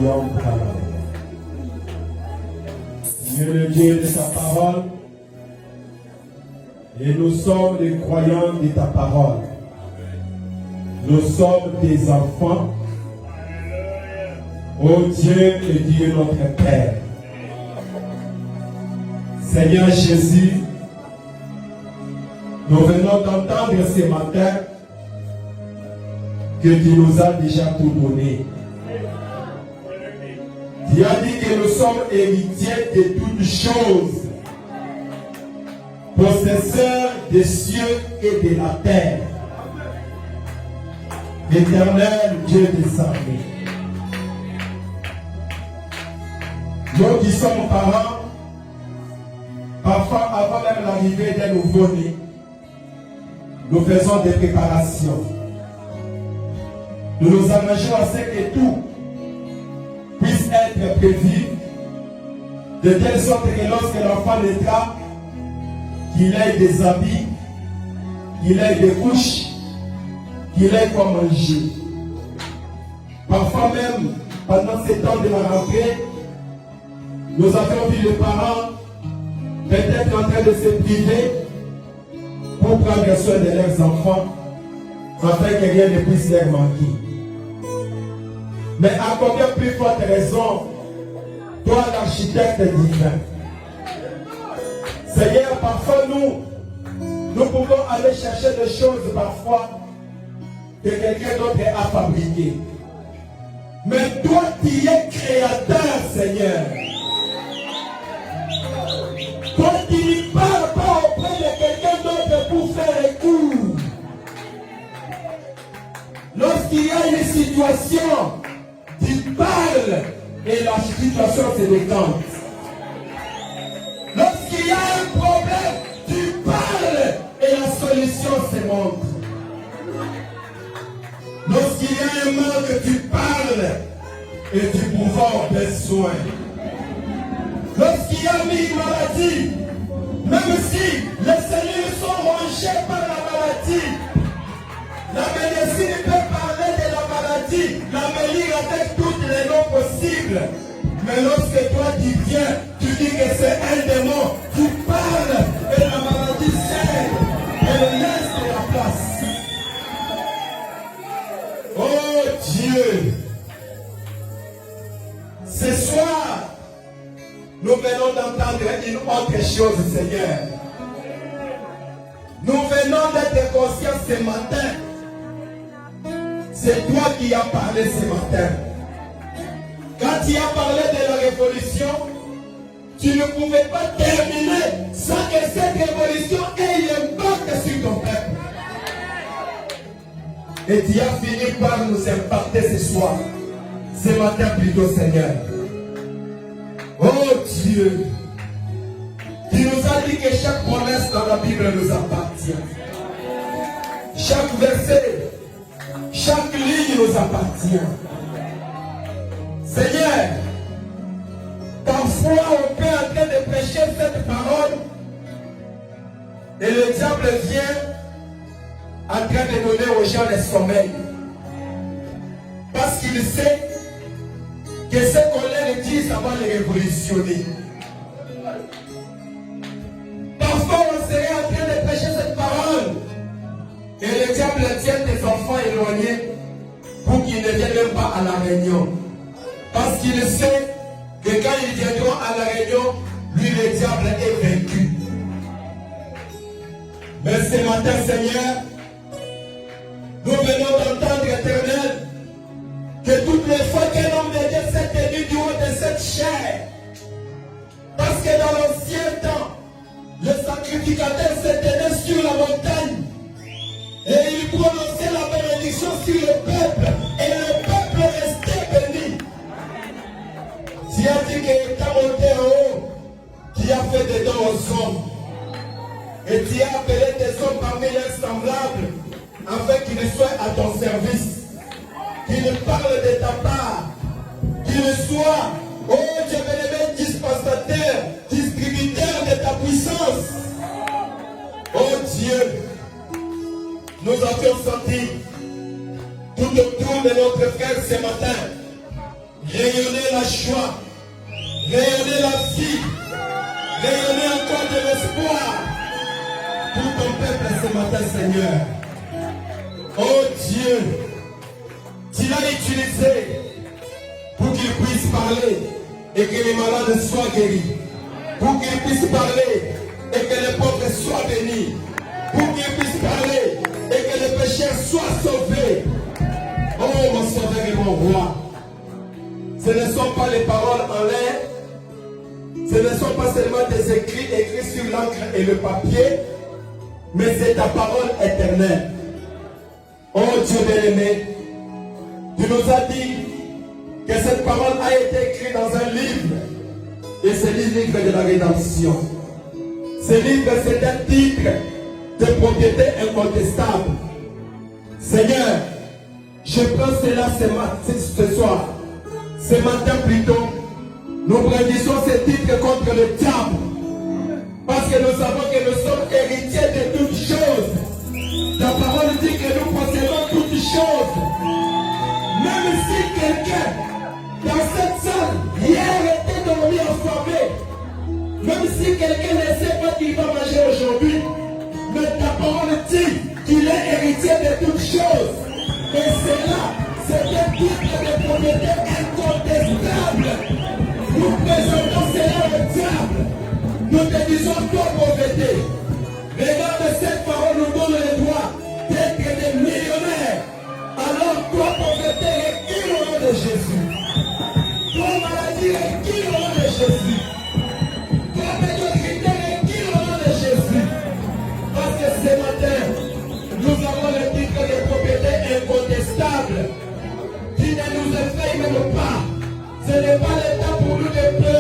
croyons parole. Dieu le Dieu de ta parole, et nous sommes les croyants de ta parole. Nous sommes tes enfants. Ô Dieu et Dieu notre Père. Seigneur Jésus, nous venons d'entendre ce matin que tu nous as déjà tout donné. Tu as dit que nous sommes héritiers de toutes choses, possesseurs des cieux et de la terre. Éternel Dieu des armées. Nous qui sommes parents, parfois avant même l'arrivée d'un nouveau-né, nous faisons des préparations. Nous nous engageons à ce que tout puisse être prévu, de telle sorte que lorsque l'enfant naîtra, qu'il ait des habits, qu'il ait des couches, qu'il ait quoi manger. Parfois même, pendant ces temps de la rentrée, nous avons vu les parents peut-être en train de se priver pour prendre soin de leurs enfants, afin que rien ne puisse leur manquer. Mais à combien plus forte raison, toi l'architecte divin, Seigneur, parfois nous pouvons aller chercher des choses parfois que quelqu'un d'autre a fabriquées. Mais toi qui es créateur, Seigneur, toi qui ne parles pas auprès de quelqu'un d'autre pour faire recours. Lorsqu'il y a une situation, tu parles et la situation se décante. Lorsqu'il y a un problème, tu parles et la solution se montre. Lorsqu'il y a un manque, tu parles et tu pourvois aux besoins. Lorsqu'il y a une maladie, même si les cellules sont rongées par la maladie, la médecine peut parler de la maladie, l'amener avec toutes les noms possibles. Mais lorsque toi tu viens, tu dis que c'est un démon, tu parles et la maladie cède, elle laisse de la place. Oh Dieu, ce soir, nous venons d'entendre une autre chose, Seigneur. Nous venons d'être conscients ce matin. C'est toi qui as parlé ce matin. Quand tu as parlé de la révolution, tu ne pouvais pas terminer sans que cette révolution ait un impact sur ton peuple. Et tu as fini par nous impacter ce soir, ce matin plutôt, Seigneur. Oh Dieu, tu nous as dit que chaque promesse dans la Bible nous appartient. Chaque verset, chaque ligne nous appartient. Seigneur, parfois on peut en train de prêcher cette parole et le diable vient en train de donner aux gens le sommeil. Parce qu'il sait que ce qu'on leur dit, ça va les révolutionner. Parfois, on serait en train de prêcher cette parole et le diable tient des enfants éloignés pour qu'ils ne viennent même pas à la réunion. Parce qu'il sait que quand ils viendront à la réunion, lui, le diable est vaincu. Mais ce matin, Seigneur, nous venons d'entendre, Éternel, que toutes les fois qu'un homme de Dieu s'est tenu du haut de cette chair, parce que dans l'ancien temps, le sacrificateur se tenait sur la montagne et il prononçait la bénédiction sur le peuple et le peuple restait béni. Tu as dit que étant monté en haut, tu as fait des dons aux hommes et tu as appelé des hommes parmi leurs semblables afin qu'ils soient à ton service, qu'ils parlent de ta part, qu'ils soient, oh Dieu bénévole, dispensateur, distributeur de ta puissance. Oh Dieu, nous avons senti tout autour de notre frère ce matin rayonner la joie, rayonner la vie, rayonner encore de l'espoir pour ton peuple ce matin, Seigneur. Oh Dieu, tu l'as utilisé pour qu'il puisse parler et que les malades soient guéris, pour qu'il puisse parler et que les pauvres soient bénis, pour qu'il puisse parler et que les pécheurs soient sauvés. Oh mon sauveur et mon roi, ce ne sont pas les paroles en l'air, ce ne sont pas seulement des écrits sur l'encre et le papier, mais c'est ta parole éternelle. Oh Dieu bien-aimé, tu nous as dit que cette parole a été écrite dans un livre, et c'est le livre de la rédemption. Ce livre, c'est un titre de propriété incontestable. Seigneur, je prends cela ce soir, ce matin plutôt, nous brandissons ce titre contre le diable, parce que nous savons que nous sommes héritiers de toutes choses. Ta parole dit que nous possédons toutes choses. Même si quelqu'un dans cette salle hier était dormi enfermé, même si quelqu'un ne sait pas qu'il va manger aujourd'hui, mais ta parole dit qu'il est héritier de toutes choses. Et cela, c'est un titre de propriété incontestable. Nous présentons cela au diable. Nous te disons toi pauvreté. Regarde, cette parole nous donne le droit d'être des millionnaires. Alors toi pauvreté, recule au nom de Jésus. Toi maladie, recule au nom de Jésus. Toi médiocrité, recule au nom de Jésus. Parce que ce matin, nous avons le titre de propriété incontestable qui ne nous effraie même pas. Ce n'est pas le temps pour nous de pleurer.